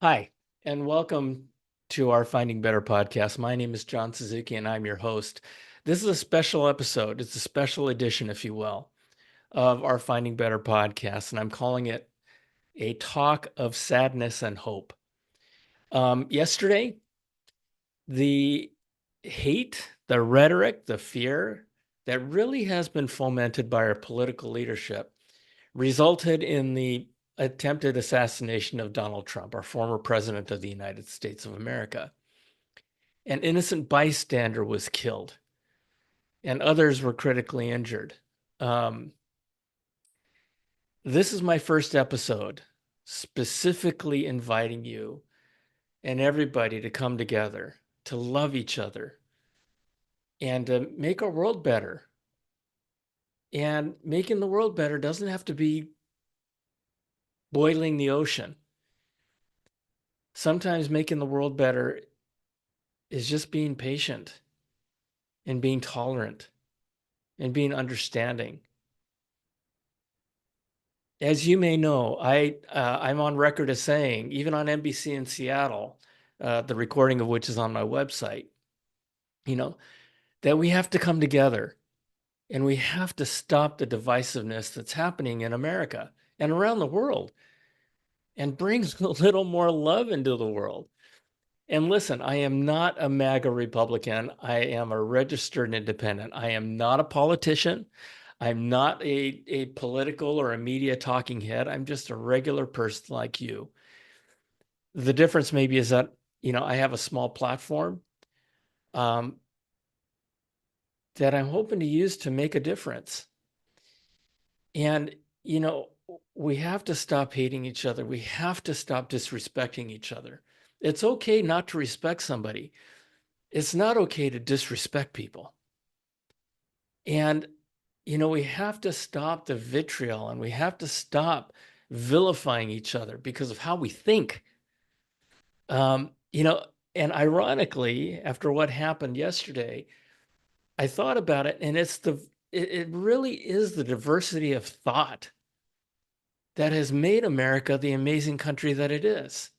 Hi, and welcome to our Finding Better podcast. My name is John Suzuki, and I'm your host. This is a special episode. It's a special edition, if you will, of our Finding Better podcast, and I'm calling it A Talk of Sadness and Hope. Yesterday, the hate, the rhetoric, the fear that really has been fomented by our political leadership resulted in the attempted assassination of Donald Trump, our former president of the United States of America. An innocent bystander was killed, and others were critically injured. Um, this is my first episode, specifically inviting you and everybody to come together, to love each other, and to make our world better. And making the world better doesn't have to be boiling the ocean. Sometimes making the world better is just being patient and being tolerant and being understanding. As you may know, I'm on record as saying, even on NBC in Seattle, the recording of which is on my website, you know, that we have to come together and we have to stop the divisiveness that's happening in America and around the world and bring a little more love into the world. And listen, I am not a MAGA Republican. I am a registered independent. I am not a politician. I'm not a political or a media talking head. I'm just a regular person like you. The difference maybe is that, I have a small platform um, that I'm hoping to use to make a difference. And, we have to stop hating each other. We have to stop disrespecting each other. It's okay not to respect somebody. It's not okay to disrespect people. And, we have to stop the vitriol and we have to stop vilifying each other because of how we think. Um, you know, and ironically, after what happened yesterday, I thought about it, and it really is the diversity of thought that has made America the amazing country that it is.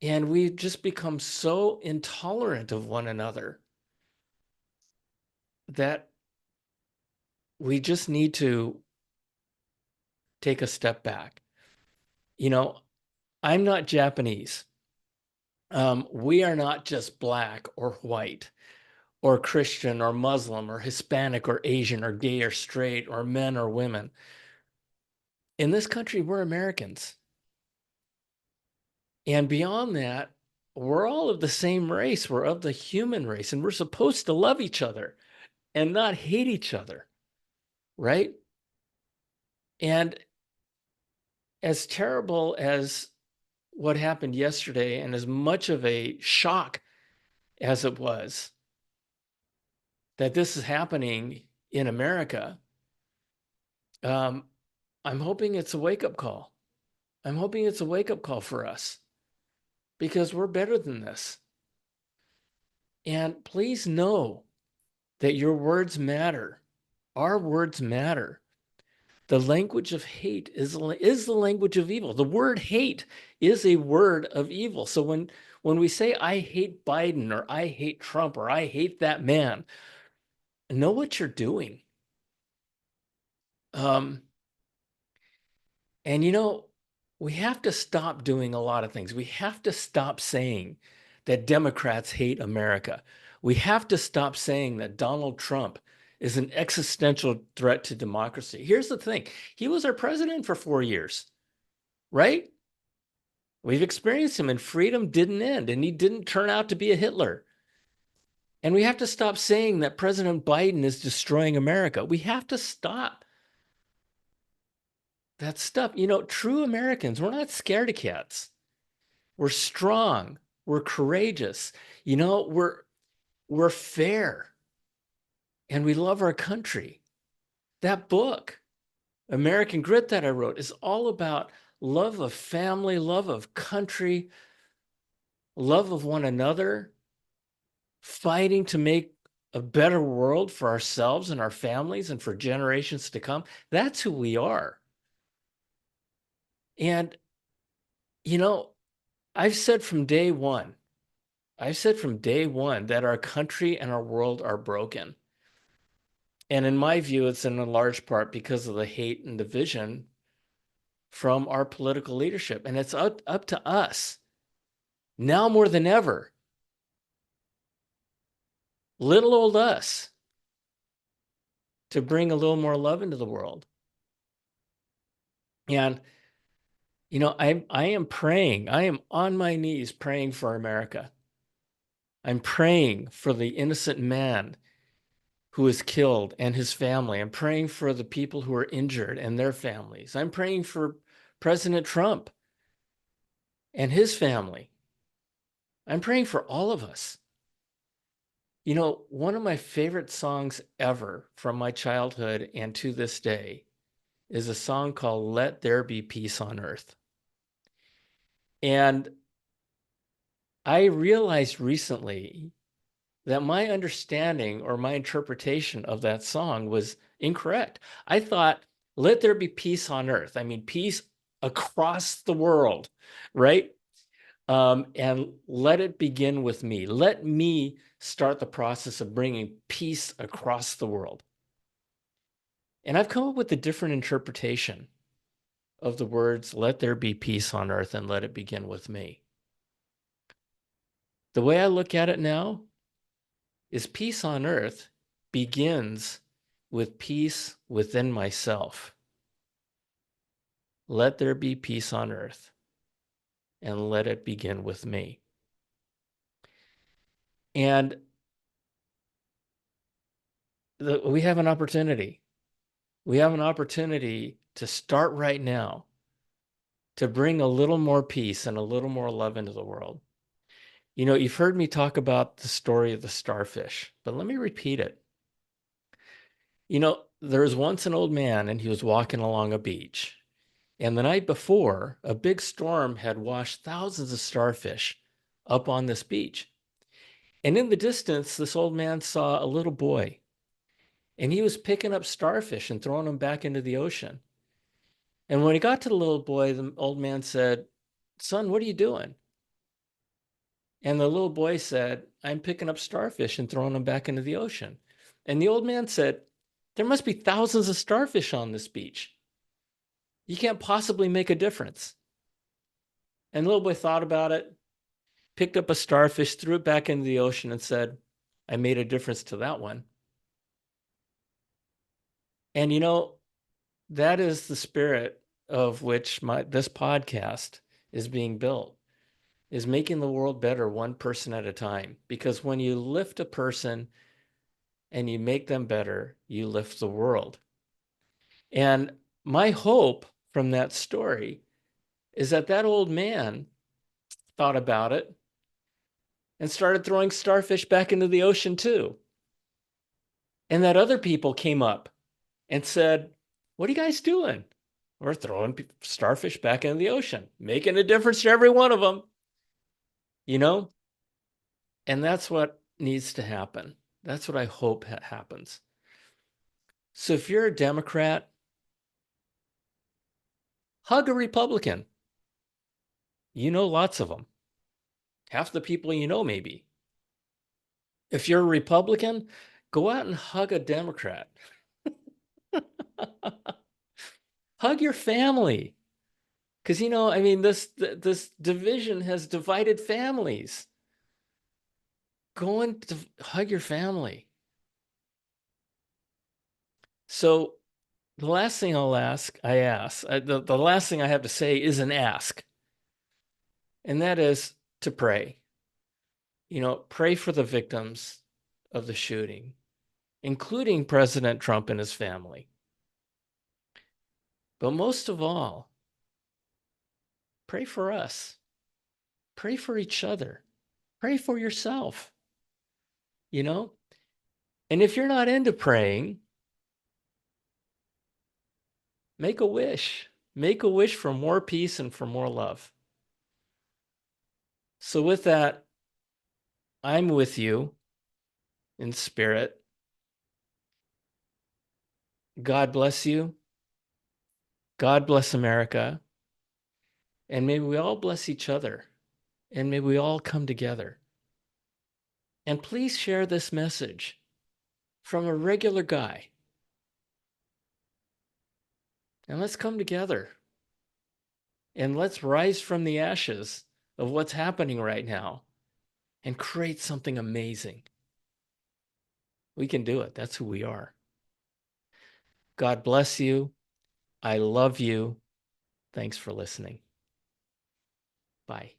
And we've just become so intolerant of one another that we just need to take a step back. You know, I'm not Japanese. We are not just black or white or Christian or Muslim or Hispanic or Asian or gay or straight or men or women. In this country, we're Americans. And beyond that, we're all of the same race. We're of the human race, and we're supposed to love each other and not hate each other, right? And as terrible as what happened yesterday, and as much of a shock as it was that this is happening in America, um, I'm hoping it's a wake-up call. I'm hoping it's a wake-up call for us because we're better than this. And please know that your words matter. Our words matter. The language of hate is the language of evil. The word hate is a word of evil. So when we say I hate Biden or I hate Trump or I hate that man, know what you're doing. Um, and we have to stop doing a lot of things. We have to stop saying that Democrats hate America. We have to stop saying that Donald Trump is an existential threat to democracy. Here's the thing. He was our president for 4 years, right? We've experienced him and freedom didn't end and he didn't turn out to be a Hitler. And we have to stop saying that President Biden is destroying America. We have to stop that stuff. True Americans, we're not scaredy cats. We're strong. We're courageous. We're fair and we love our country. That book, American Grit, that I wrote is all about love of family, love of country, love of one another, fighting to make a better world for ourselves and our families and for generations to come. That's who we are. And, you know, I've said from day one, I've said from day one that our country and our world are broken. And in my view, it's in a large part because of the hate and division from our political leadership. And it's up to us now more than ever, little old us, to bring a little more love into the world. And, I am praying, I am on my knees praying for America. I'm praying for the innocent man who was killed and his family. I'm praying for the people who are injured and their families. I'm praying for President Trump and his family. I'm praying for all of us. One of my favorite songs ever from my childhood and to this day is a song called Let There Be Peace on Earth. And I realized recently that my understanding or my interpretation of that song was incorrect. I thought, let there be peace on earth. I mean, peace across the world, right? And let it begin with me. Let me start the process of bringing peace across the world. And I've come up with a different interpretation of the words, let there be peace on earth and let it begin with me. The way I look at it now is peace on earth begins with peace within myself. Let there be peace on earth and let it begin with me. And we have an opportunity. We have an opportunity to start right now to bring a little more peace and a little more love into the world. You've heard me talk about the story of the starfish, but let me repeat it. There was once an old man and he was walking along a beach. And the night before, a big storm had washed thousands of starfish up on this beach. And in the distance, this old man saw a little boy, and he was picking up starfish and throwing them back into the ocean. And when he got to the little boy, the old man said, "Son, what are you doing?" And the little boy said, "I'm picking up starfish and throwing them back into the ocean." And the old man said, "There must be thousands of starfish on this beach. You can't possibly make a difference." And the little boy thought about it, picked up a starfish, threw it back into the ocean, and said, "I made a difference to that one." And that is the spirit of which this podcast is being built, is making the world better one person at a time. Because when you lift a person and you make them better, you lift the world. And my hope from that story is that that old man thought about it and started throwing starfish back into the ocean too. And that other people came up and said, "What are you guys doing?" "We're throwing starfish back into the ocean, making a difference to every one of them." You know, and that's what needs to happen. That's what I hope happens. So if you're a Democrat, hug a Republican. You know lots of them. Half the people you know, maybe. If you're a Republican, go out and hug a Democrat. Hug your family. Because, this division has divided families. Go and hug your family. So the last thing the last thing I have to say is an ask. And that is to pray. Pray for the victims of the shooting, including President Trump and his family. But most of all, pray for us. Pray for each other. Pray for yourself. And if you're not into praying, make a wish. Make a wish for more peace and for more love. So with that, I'm with you in spirit. God bless you. God bless America. And may we all bless each other. And may we all come together. And please share this message from a regular guy. And let's come together. And let's rise from the ashes of what's happening right now and create something amazing. We can do it. That's who we are. God bless you. I love you. Thanks for listening. Bye.